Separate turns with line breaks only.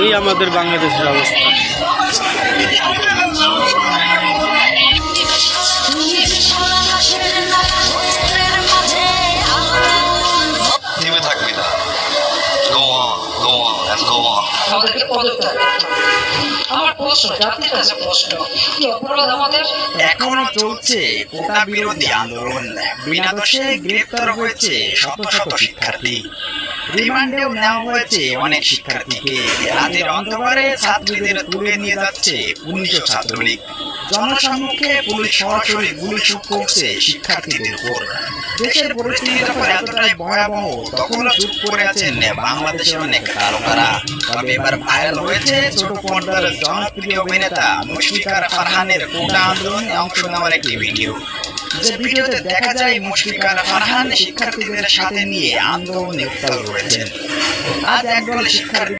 এই আমাদের বাংলাদেশের অবস্থা।
থেমে থাকবি না, go on, go on, and go on.
আমাদেরকে পদত্যাগ করতে হবে। আমার প্রশ্ন, জাতির কাছে প্রশ্ন, কি অপরাধ আমাদের?
এখনো চলছে কোটা বিরোধী আন্দোলন, বিনা দোষে গ্রেপ্তার হয়েছে শত শত শিক্ষার্থী, রিমান্ডেও নেওয়া হয়েছে অনেক শিক্ষার্থীকে, রাতের অন্ধকারে ছাত্রীদের তুলে নিয়ে যাচ্ছে ১৯ ছাত্রলীগ, জনসম্মুখে পুলিশ সরাসরি গুলি করছে শিক্ষার্থীদের উপর। দেশের পরিস্থিতি যখন এতটাই ভয়াবহ, তখনও চুপ করে আছেন বাংলাদেশের অনেক তারকারা। তবে এবার ভাইরাল হয়েছে ছোট পর্দার জনপ্রিয় অভিনেতা মুশফিকার ফারহানের কোটা আন্দোলনে অংশ নেওয়ার একটি ভিডিও, যে ভিডিওতে দেখা যায় মুশফিকার ফারহান শিক্ষার্থীদের সাথে নিয়ে আন্দোলনে উত্তাল রয়েছেন। আজ একদল শিক্ষার্থী